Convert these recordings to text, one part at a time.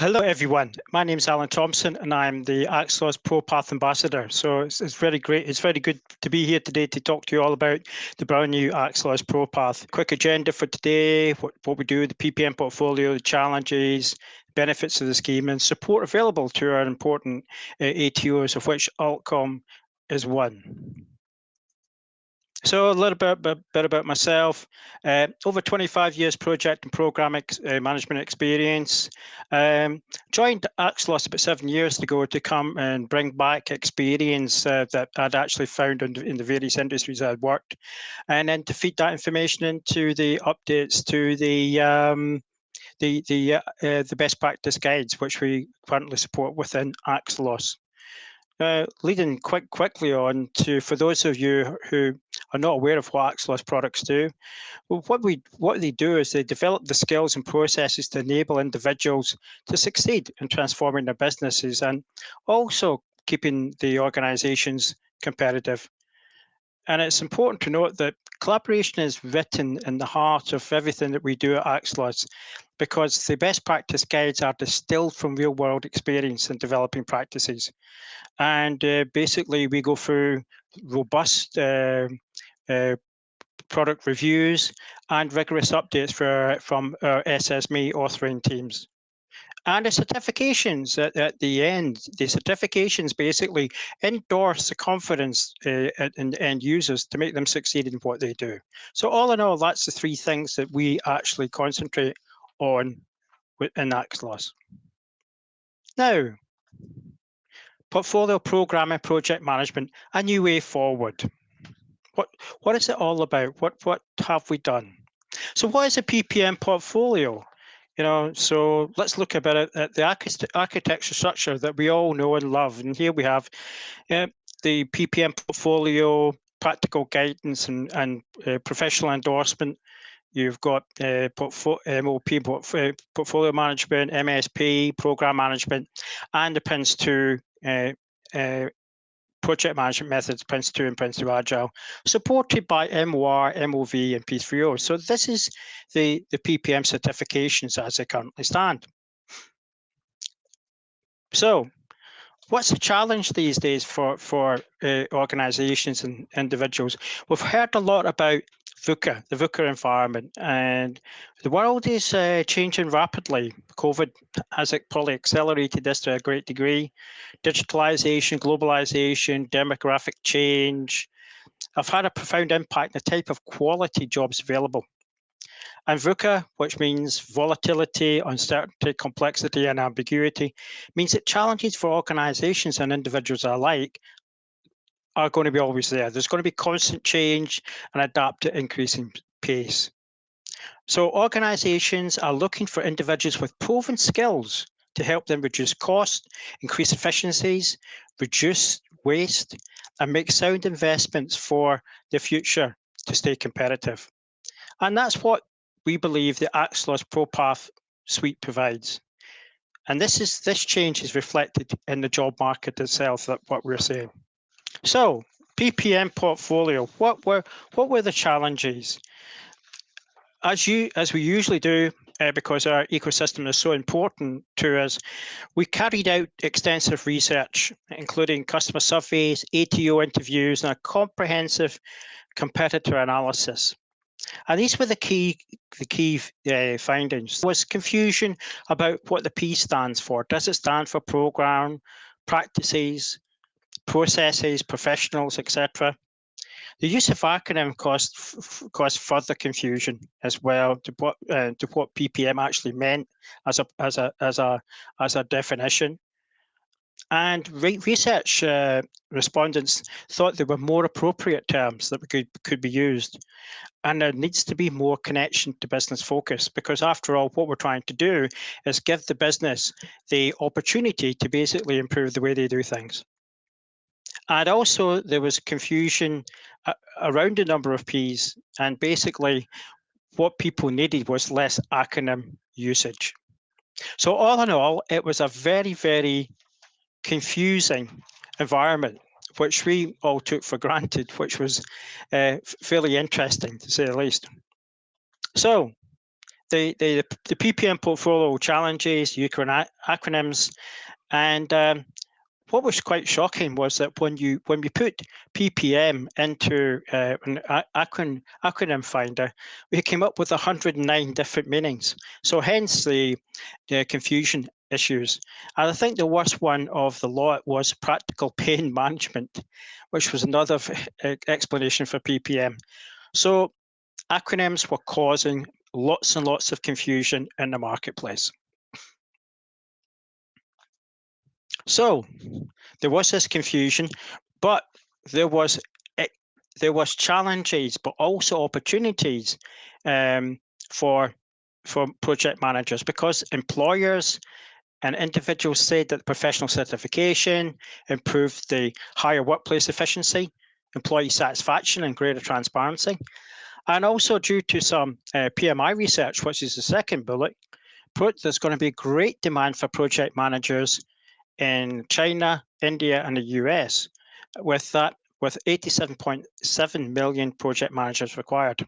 Hello, everyone. My name is Alan Thompson, and I'm the AXELOS ProPath ambassador. So it's very great. It's very good to be here today to talk to you all about the brand new AXELOS ProPath. Quick agenda for today: what we do, the PPM portfolio, the challenges, benefits of the scheme, and support available to our important ATOs, of which Altkom is one. So a little bit about myself. Over 25 years project and program management experience. Joined AXELOS about 7 years ago to come and bring back experience that I'd actually found in the various industries I'd worked, and then to feed that information into the updates to the best practice guides, which we currently support within AXELOS. Leading quickly on to, for those of you who are not aware of what AXELOS products do, well, what they do is they develop the skills and processes to enable individuals to succeed in transforming their businesses and also keeping the organizations competitive. And it's important to note that collaboration is written in the heart of everything that we do at AXELOS, because the best practice guides are distilled from real world experience in developing practices. And basically, we go through robust product reviews and rigorous updates from our SSME authoring teams. And the certifications at the end, the certifications basically endorse the confidence in the end users to make them succeed in what they do. So all in all, that's the three things that we actually concentrate on in AXELOS. Now, portfolio programming, project management, a new way forward. What is it all about? What have we done? So what is a PPM portfolio? So let's look about it at the architecture structure that we all know and love. And here we have the PPM portfolio, practical guidance and professional endorsement. You've got MOP, portfolio management, MSP, program management, and the Prince 2 project management methods, Prince 2 and Prince 2 Agile, supported by MOR, MOV, and P3O. So this is the PPM certifications as they currently stand. So what's the challenge these days for organizations and individuals? We've heard a lot about VUCA, the VUCA environment, and the world is changing rapidly. COVID has probably accelerated this to a great degree. Digitalization, globalization, demographic change have had a profound impact on the type of quality jobs available. And VUCA, which means volatility, uncertainty, complexity, and ambiguity, means that challenges for organizations and individuals alike are going to be always there. There's going to be constant change and adapt at increasing pace. So organizations are looking for individuals with proven skills to help them reduce cost, increase efficiencies, reduce waste, and make sound investments for the future to stay competitive. And that's what we believe the AXELOS ProPath suite provides. And this change is reflected in the job market itself, that what we're saying. So PPM portfolio, what were the challenges? As we usually do, because our ecosystem is so important to us, we carried out extensive research, including customer surveys, ATO interviews, and a comprehensive competitor analysis. And these were the key findings. There was confusion about what the P stands for. Does it stand for program, practices, processes, professionals, etc.? The use of acronym caused further confusion as well to what PPM actually meant as a definition. And research respondents thought there were more appropriate terms that could be used. And there needs to be more connection to business focus, because after all, what we're trying to do is give the business the opportunity to basically improve the way they do things. And also there was confusion around the number of Ps, and basically what people needed was less acronym usage. So all in all, it was a very, very confusing environment, which we all took for granted, which was fairly interesting to say the least. So the PPM portfolio challenges, acronyms, and what was quite shocking was that when we put PPM into an acronym finder, we came up with 109 different meanings. So hence the confusion issues. And I think the worst one of the lot was practical pain management, which was another explanation for PPM. So acronyms were causing lots and lots of confusion in the marketplace. So there was this confusion, but there was challenges, but also opportunities for project managers, because employers and individuals said that professional certification improved the higher workplace efficiency, employee satisfaction, and greater transparency. And also due to some PMI research, which is the second bullet, there's going to be great demand for project managers in China, India, and the US, with 87.7 million project managers required.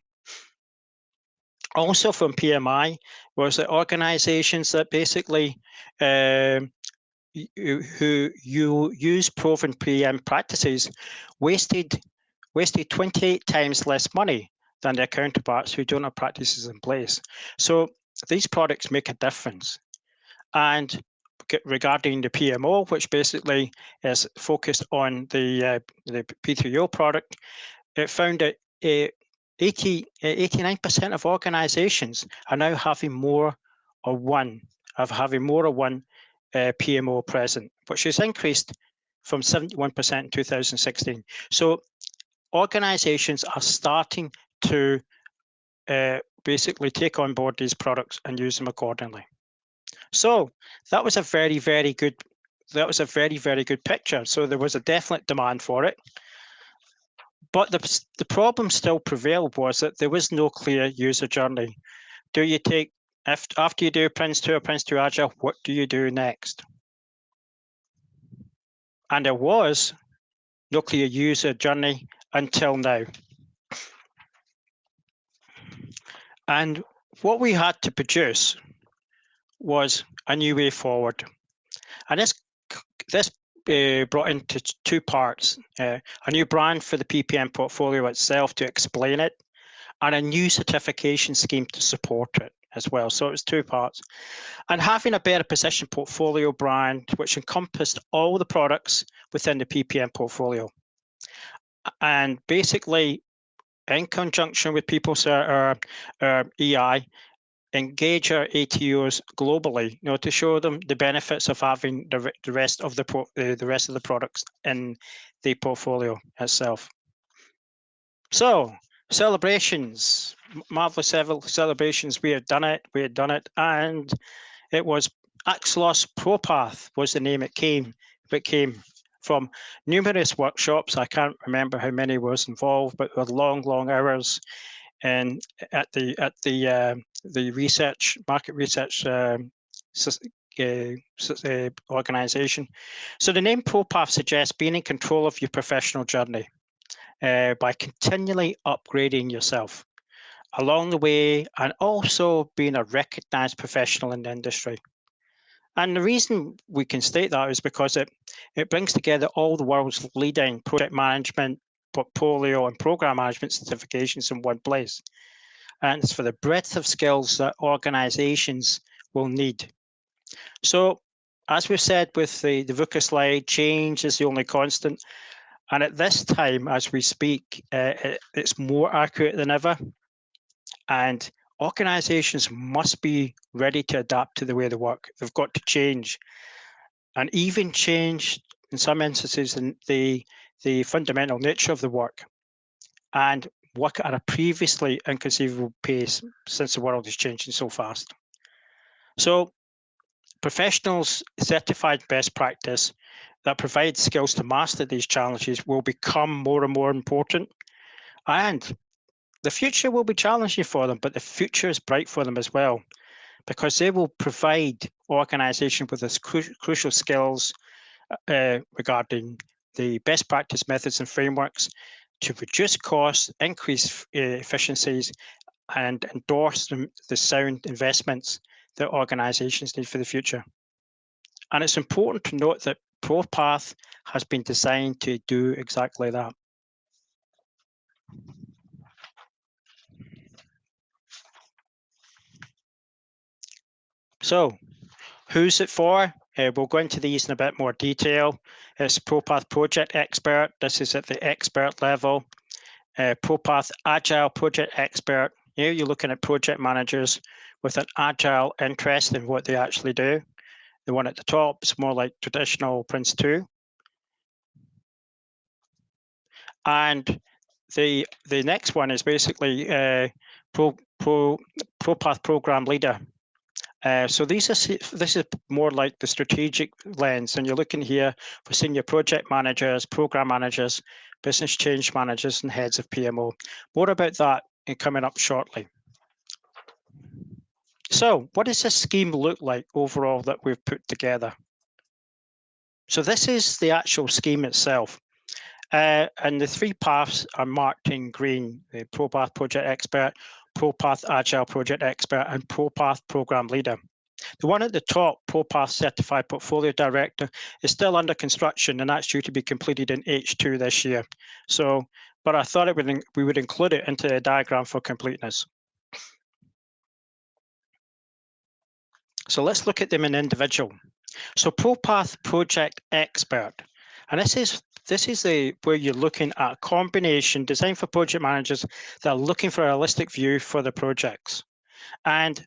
Also from PMI was that organizations that basically who use proven PM practices wasted 28 times less money than their counterparts who don't have practices in place. So these products make a difference. And regarding the PMO, which basically is focused on the P3O product, it found that 89% of organizations are now having more or one PMO present, which has increased from 71% in 2016. So organizations are starting to basically take on board these products and use them accordingly. So that was a very, very good picture. So there was a definite demand for it. But the problem still prevailed was that there was no clear user journey. Do you take, after you do Prince 2 or Prince 2 Agile, what do you do next? And there was no clear user journey until now. And what we had to produce was a new way forward. And this brought into two parts, a new brand for the PPM portfolio itself to explain it, and a new certification scheme to support it as well. So it was two parts. And having a better position portfolio brand, which encompassed all the products within the PPM portfolio. And basically, in conjunction with PeopleCert or EI, engage our ATOs globally, to show them the benefits of having the rest of the products in the portfolio itself. So celebrations, marvelous celebrations. We had done it, and it was AXELOS ProPath was the name it came from numerous workshops. I can't remember how many was involved, but with long hours and at the market research organization. So the name ProPath suggests being in control of your professional journey by continually upgrading yourself along the way, and also being a recognized professional in the industry. And the reason we can state that is because it brings together all the world's leading project management, portfolio, and program management certifications in one place. And it's for the breadth of skills that organizations will need. So as we've said with the VUCA slide, change is the only constant. And at this time, as we speak, it's more accurate than ever. And organizations must be ready to adapt to the way they work. They've got to change, and even change in some instances in the fundamental nature of the work, and work at a previously inconceivable pace since the world is changing so fast. So professionals certified best practice that provide skills to master these challenges will become more and more important. And the future will be challenging for them, but the future is bright for them as well, because they will provide organizations with this crucial skills regarding the best practice methods and frameworks to reduce costs, increase efficiencies, and endorse the sound investments that organizations need for the future. And it's important to note that ProPath has been designed to do exactly that. So, who's it for? We'll go into these in a bit more detail. It's ProPath Project Expert. This is at the expert level. ProPath Agile Project Expert. Here you're looking at project managers with an agile interest in what they actually do. The one at the top is more like traditional Prince2. And the next one is basically ProPath Program Leader. So this is more like the strategic lens, and you're looking here for senior project managers, program managers, business change managers, and heads of PMO. More about that coming up shortly. So what does this scheme look like overall that we've put together? So this is the actual scheme itself. And the three paths are marked in green: the ProPath Project Expert, ProPath Agile Project Expert, and ProPath Program Leader. The one at the top, ProPath Certified Portfolio Director, is still under construction, and that's due to be completed in H2 this year. So, but I thought we would include it into the diagram for completeness. So let's look at them in individual. So ProPath Project Expert, and this is where you're looking at a combination designed for project managers that are looking for a holistic view for the projects. And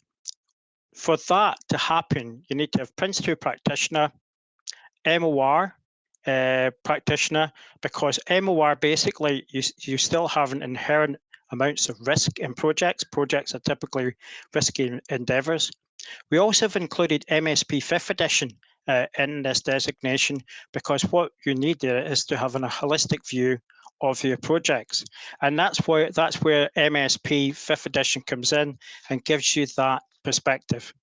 for that to happen, you need to have Prince2 practitioner, MOR practitioner, because MOR basically you still have an inherent amounts of risk in projects. Projects are typically risky endeavors. We also have included MSP 5th edition in this designation, because what you need there is to have a holistic view of your projects, and that's where MSP 5th edition comes in and gives you that perspective,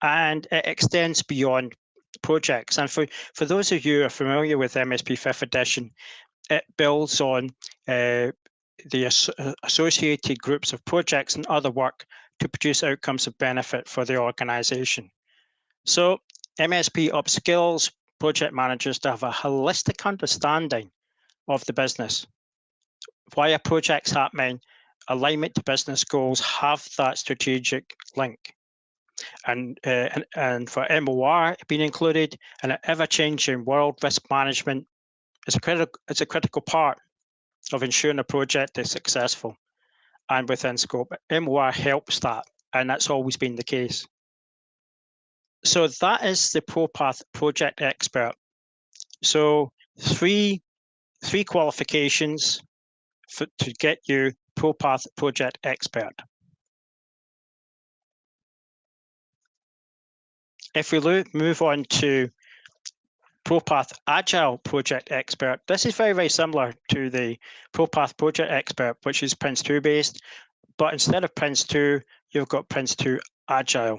and it extends beyond projects. And for those of you who are familiar with MSP 5th edition, it builds on the associated groups of projects and other work to produce outcomes of benefit for the organization. So MSP upskills project managers to have a holistic understanding of the business, why a project's happening, alignment to business goals, have that strategic link. And for MOR being included in an ever-changing world, risk management is a critical part of ensuring a project is successful and within scope. MOR helps that, and that's always been the case. So that is the ProPath Project Expert. So three qualifications to get you ProPath Project Expert. If we move on to ProPath Agile Project Expert, this is very, very similar to the ProPath Project Expert, which is Prince2 based, but instead of Prince2, you've got Prince2 Agile.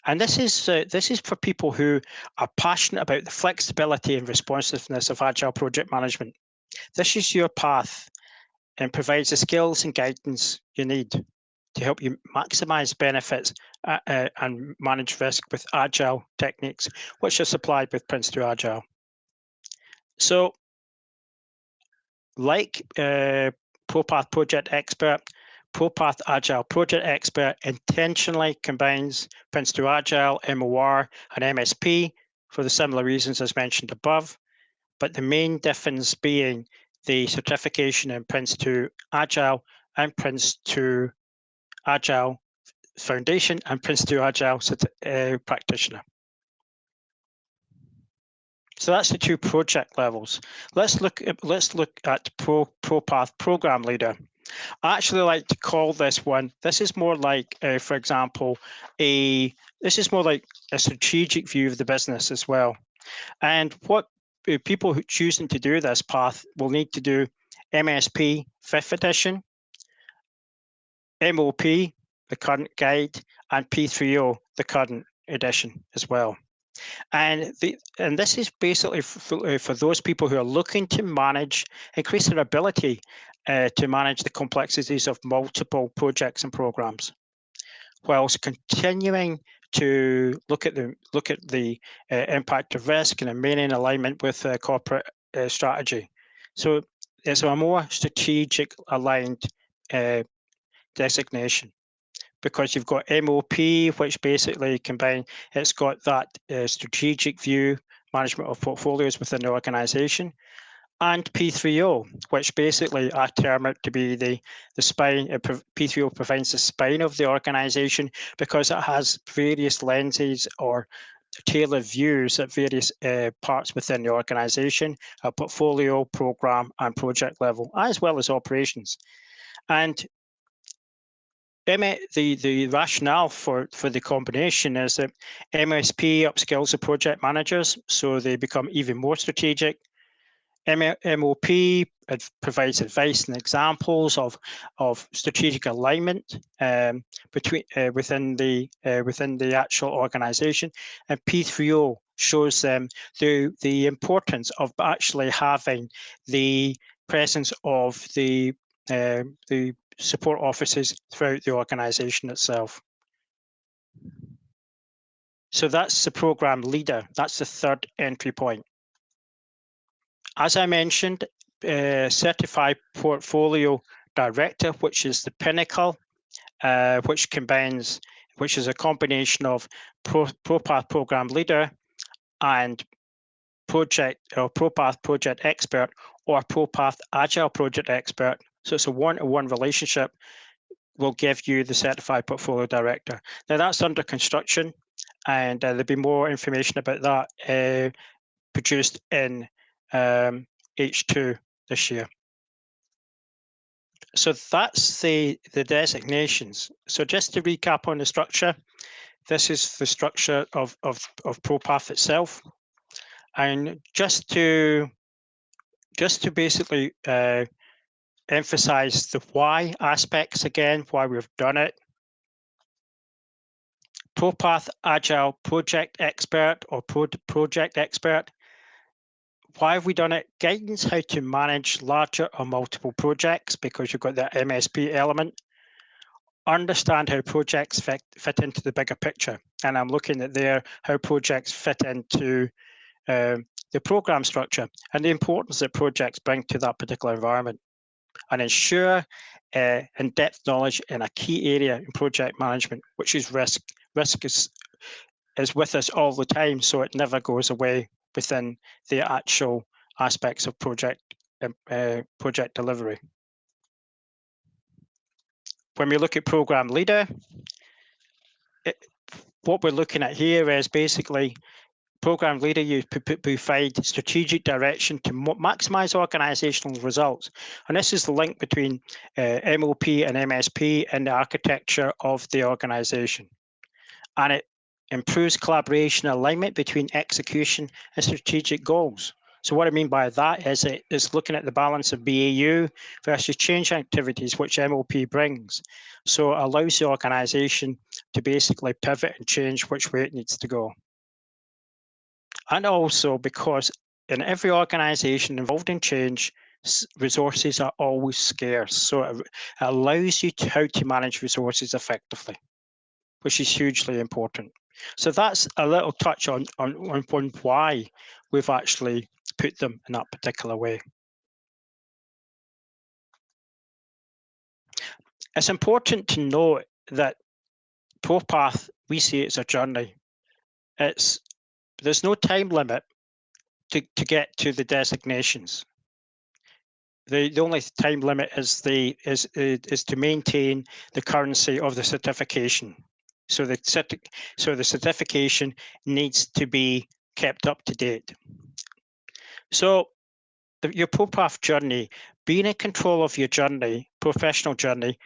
And this is for people who are passionate about the flexibility and responsiveness of Agile project management. This is your path and provides the skills and guidance you need to help you maximize benefits and manage risk with Agile techniques, which are supplied with Prince2 Agile. So, like ProPath Project Expert, ProPath Agile Project Expert intentionally combines Prince2 Agile, MOR, and MSP for the similar reasons as mentioned above, but the main difference being the certification in Prince2 Agile and Prince2 Agile Foundation and Prince2 Agile practitioner. So that's the two project levels. Let's look at ProPath Program Leader. I actually like to call this one. This is more like, for example, this is more like a strategic view of the business as well. And what people who choosing to do this path will need to do MSP 5th edition, MOP, the current guide, and P3O, the current edition as well. And this is basically for those people who are looking to manage, increase their ability to manage the complexities of multiple projects and programs, whilst continuing to look at the impact of risk and remaining alignment with corporate strategy. So it's a more strategic aligned designation, because you've got MOP, which basically it's got that strategic view, management of portfolios within the organization, and P3O, which basically I term it to be the spine. P3O provides the spine of the organization, because it has various lenses or tailored views at various parts within the organization, at portfolio, program, and project level, as well as operations. And the rationale for the combination is that MSP upskills the project managers, so they become even more strategic. MOP provides advice and examples of strategic alignment within the actual organization, and P3O shows them the importance of actually having the presence of the support offices throughout the organization itself. So that's the program leader. That's the third entry point. As I mentioned, certified portfolio director, which is the pinnacle, which is a combination of ProPath program leader and ProPath project expert, or ProPath agile project expert. So it's a one-to-one relationship, will give you the certified portfolio director. Now that's under construction, and there'll be more information about that produced in H2 this year. So that's the designations. So just to recap on the structure, this is the structure of ProPath itself. And just to basically emphasize the why aspects again, why we've done it. ProPath Agile Project Expert or Project Expert. Why have we done it? Guidance how to manage larger or multiple projects, because you've got that MSP element. Understand how projects fit into the bigger picture. And I'm looking at there how projects fit into the program structure and the importance that projects bring to that particular environment. And ensure in-depth knowledge in a key area in project management, which is risk. Risk is with us all the time, so it never goes away within the actual aspects of project delivery. When we look at program leader, what we're looking at here is basically program leader, you provide strategic direction to maximize organizational results. And this is the link between MOP and MSP in the architecture of the organization. And it improves collaboration and alignment between execution and strategic goals. So what I mean by that is it's looking at the balance of BAU versus change activities, which MOP brings. So it allows the organization to basically pivot and change which way it needs to go. And also because in every organization involved in change, resources are always scarce. So it allows you how to manage resources effectively, which is hugely important. So that's a little touch on why we've actually put them in that particular way. It's important to note that ProPath, we see it as a journey. There's no time limit to get to the designations. The only time limit is to maintain the currency of the certification. So the certification needs to be kept up to date. So your ProPath journey, being in control of your journey, professional journey,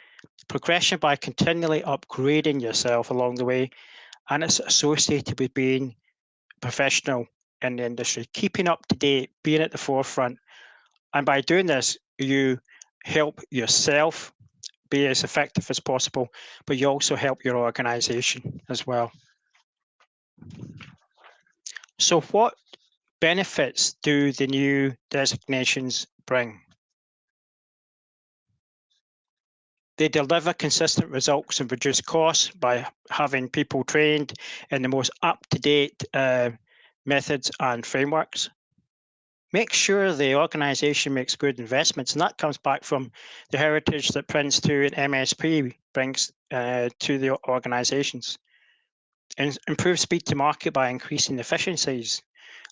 progression by continually upgrading yourself along the way, and it's associated with being professional in the industry, keeping up to date, being at the forefront. And by doing this, you help yourself be as effective as possible, but you also help your organization as well. So what benefits do the new designations bring? They deliver consistent results and reduce costs by having people trained in the most up-to-date methods and frameworks. Make sure the organisation makes good investments, and that comes back from the heritage that Prince2 and MSP brings to the organisations. And improve speed to market by increasing efficiencies,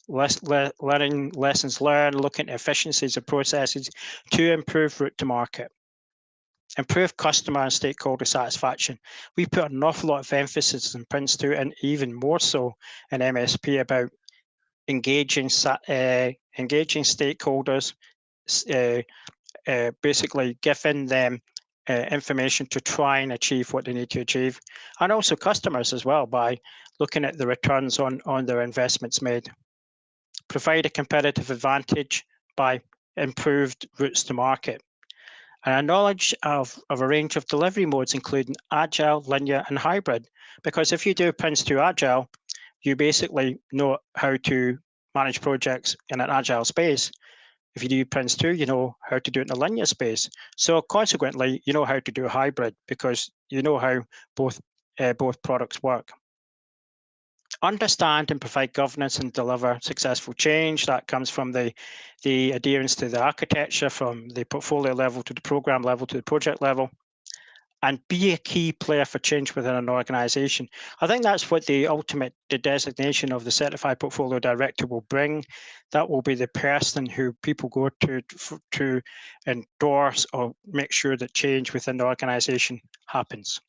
learning lessons learned, looking at efficiencies of processes to improve route to market. Improve customer and stakeholder satisfaction. We put an awful lot of emphasis in Prince2 and even more so in MSP about engaging stakeholders, basically giving them information to try and achieve what they need to achieve, and also customers as well by looking at the returns on their investments made. Provide a competitive advantage by improved routes to market. And a knowledge of a range of delivery modes, including agile, linear, and hybrid. Because if you do Prince2 Agile, you basically know how to manage projects in an agile space. If you do Prince2, you know how to do it in a linear space. So consequently, you know how to do a hybrid because you know how both products work. Understand and provide governance and deliver successful change. That comes from the adherence to the architecture, from the portfolio level to the program level to the project level, and be a key player for change within an organization. I think that's what the designation of the Certified Portfolio Director will bring. That will be the person who people go to endorse or make sure that change within the organization happens.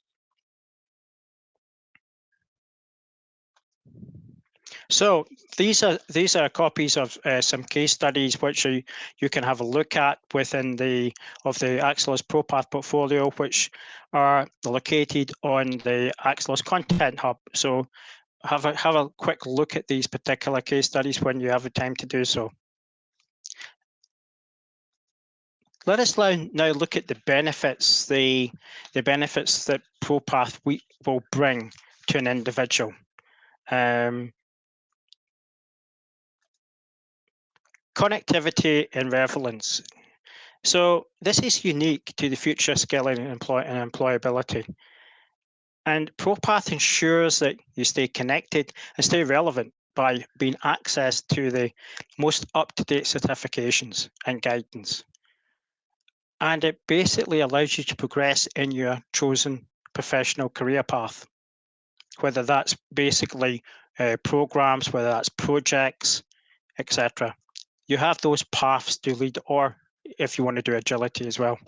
So these are copies of some case studies which you can have a look at within the AXELOS ProPath portfolio, which are located on the AXELOS Content Hub. So have a quick look at these particular case studies when you have the time to do so. Let us now look at the benefits, the benefits that ProPath will bring to an individual. Connectivity and relevance. So this is unique to the future skilling and employability. And ProPath ensures that you stay connected and stay relevant by being access to the most up-to-date certifications and guidance. And it basically allows you to progress in your chosen professional career path, whether that's basically programs, whether that's projects, etc. You have those paths to lead, or if you want to do agility as well.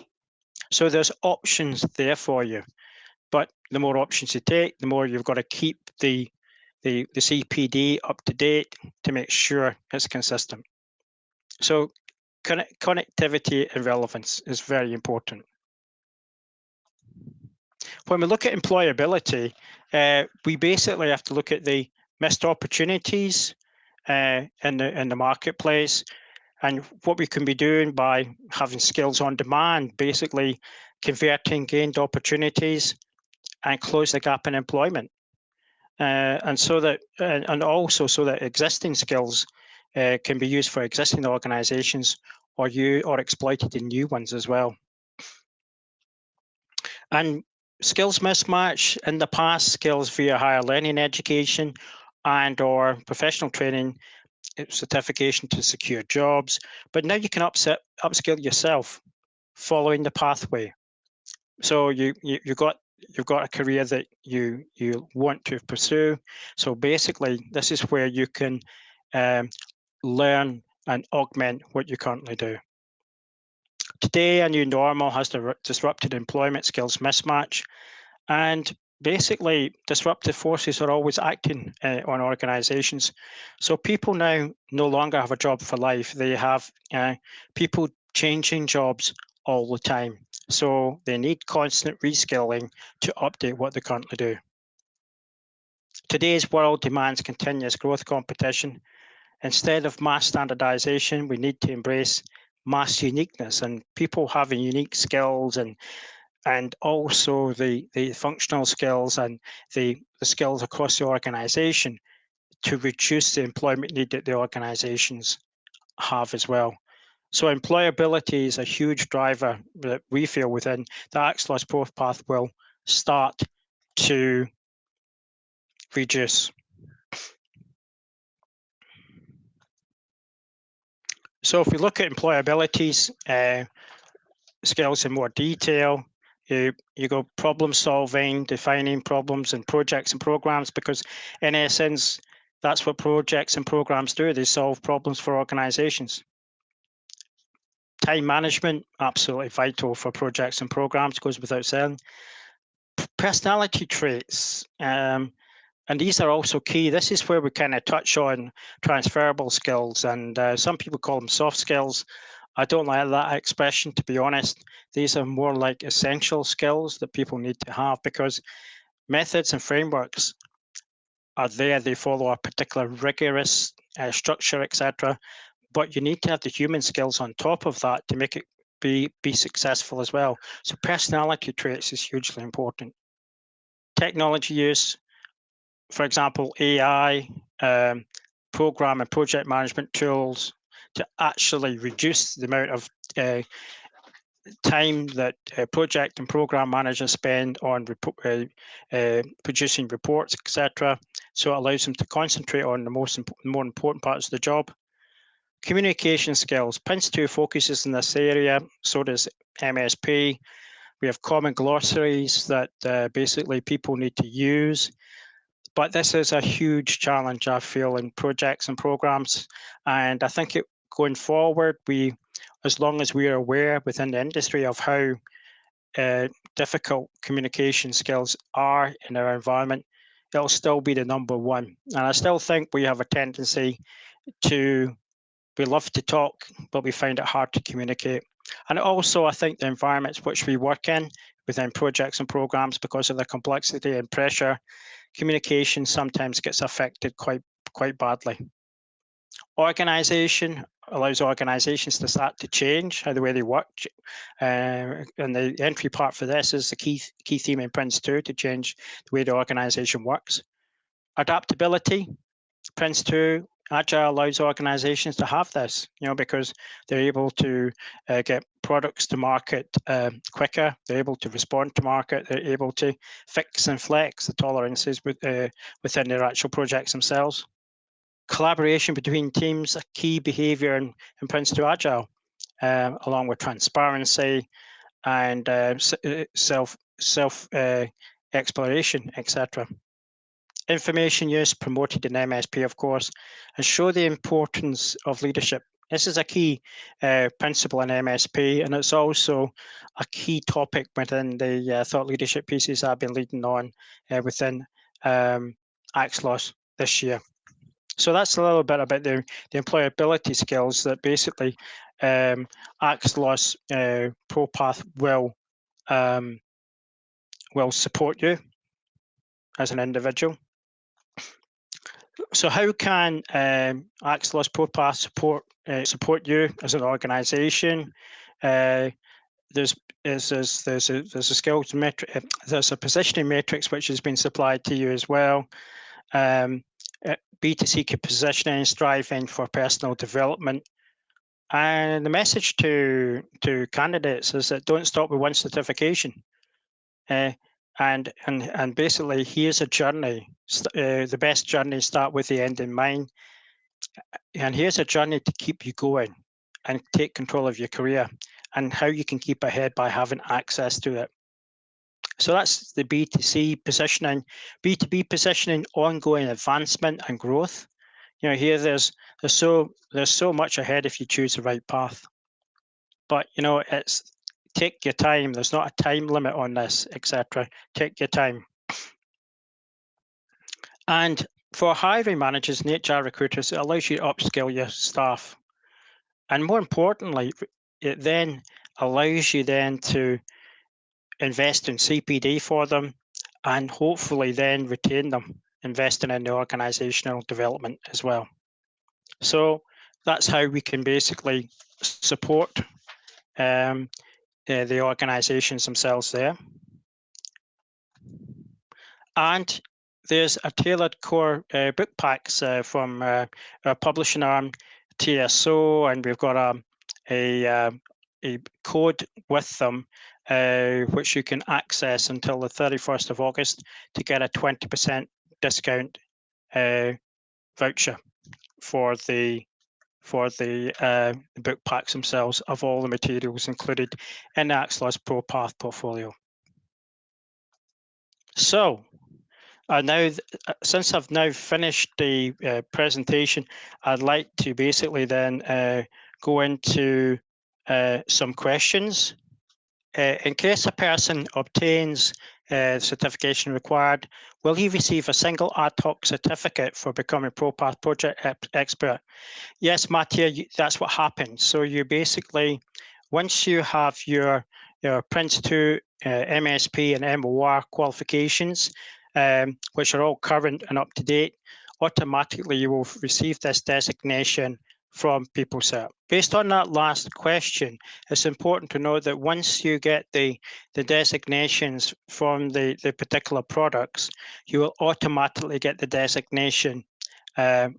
So there's options there for you, but the more options you take, the more you've got to keep the CPD up to date to make sure it's consistent. So connectivity and relevance is very important. When we look at employability, we basically have to look at the missed opportunities in the marketplace, and what we can be doing by having skills on demand, basically converting gained opportunities and close the gap in employment. And also so that existing skills can be used for existing organizations or exploited in new ones as well. And skills mismatch in the past, skills via higher learning education and or professional training, certification to secure jobs, but now you can upskill yourself following the pathway. So you've got a career that you want to pursue. So basically, this is where you can learn and augment what you currently do. Today, a new normal has disrupted employment skills mismatch, and basically disruptive forces are always acting on organizations. So people now no longer have a job for life. They have people changing jobs all the time. So they need constant reskilling to update what they currently do. Today's world demands continuous growth competition. Instead of mass standardization, we need to embrace mass uniqueness and people having unique skills and also the functional skills and the skills across the organization to reduce the employment need that the organizations have as well. So employability is a huge driver that we feel within the AXELOS ProPath will start to reduce. So if we look at employability skills in more detail, you go problem solving, defining problems and projects and programs, because in essence, that's what projects and programs do. They solve problems for organizations. Time management, absolutely vital for projects and programs, goes without saying. Personality traits, and these are also key. This is where we kind of touch on transferable skills, and some people call them soft skills. I don't like that expression, to be honest. These are more like essential skills that people need to have, because methods and frameworks are there. They follow a particular rigorous structure, etc. But you need to have the human skills on top of that to make it be successful as well. So personality traits is hugely important. Technology use, for example, AI, program and project management tools to actually reduce the amount of time that project and program managers spend on producing reports, etc. So it allows them to concentrate on the more important parts of the job. Communication skills. Prince2 focuses in this area, so does MSP. We have common glossaries that basically people need to use. But this is a huge challenge, I feel, in projects and programs. And I think going forward, as long as we are aware within the industry of how difficult communication skills are in our environment, it'll still be the number one. And I still think we have a tendency we love to talk, but we find it hard to communicate. And also, I think the environments which we work in within projects and programs, because of the complexity and pressure, communication sometimes gets affected quite badly. Organization allows organizations to start to change how the way they work. And the entry part for this is the key theme in Prince2, to change the way the organization works. Adaptability, Prince2, Agile allows organizations to have this, because they're able to get products to market quicker. They're able to respond to market. They're able to fix and flex the tolerances within their actual projects themselves. Collaboration between teams, a key behavior in Prince2 Agile, along with transparency and self exploration, etc. Information use promoted in MSP, of course, and show the importance of leadership. This is a key principle in MSP, and it's also a key topic within the thought leadership pieces I've been leading on within AXELOS this year. So that's a little bit about the employability skills that basically AXELOS ProPath will support you as an individual. So how can AXELOS ProPath support you as an organization? There's a skills metric, there's a positioning matrix which has been supplied to you as well. B2C positioning, striving for personal development. And the message to candidates is that don't stop with one certification. And basically, here's a journey. The best journey, start with the end in mind. And here's a journey to keep you going and take control of your career, and how you can keep ahead by having access to it. So that's the B2C positioning. B2B positioning, ongoing advancement and growth. Here there's so much ahead if you choose the right path. But it's take your time. There's not a time limit on this, etc. Take your time. And for hiring managers and HR recruiters, it allows you to upskill your staff. And more importantly, it then allows you then to invest in CPD for them, and hopefully then retain them, investing in the organizational development as well. So that's how we can basically support the organizations themselves there. And there's a tailored core book packs from our publishing arm, TSO, and we've got a code with them, which you can access until the 31st of August to get a 20% discount voucher for the book packs themselves of all the materials included in the AXELOS ProPath portfolio. So now, since I've now finished the presentation, I'd like to basically then go into some questions. In case a person obtains certification required, will he receive a single ad hoc certificate for becoming ProPath project expert? Yes, Mattia, that's what happens. So you basically, once you have your Prince 2, MSP and MOR qualifications, which are all current and up to date, automatically you will receive this designation from PeopleCert. Based on that last question, it's important to note that once you get the designations from the particular products, you will automatically get the designation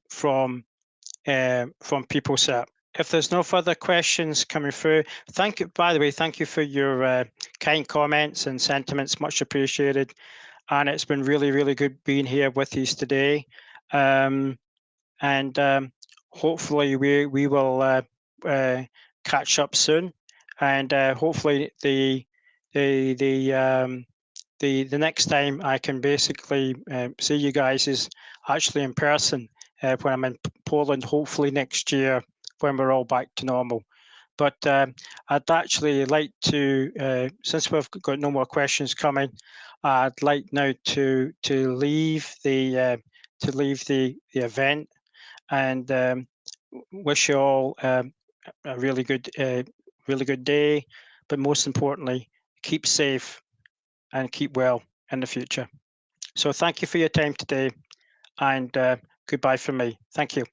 from PeopleCert. If there's no further questions coming through, thank you. By the way, thank you for your kind comments and sentiments, much appreciated. And it's been really, really good being here with you today. Hopefully we will catch up soon. And hopefully the next time I can basically see you guys is actually in person when I'm in Poland, hopefully next year when we're all back to normal. But I'd actually like to, since we've got no more questions coming, I'd like now to leave the event and wish you all a really good day. But most importantly, keep safe and keep well in the future. So thank you for your time today, and goodbye from me. Thank you.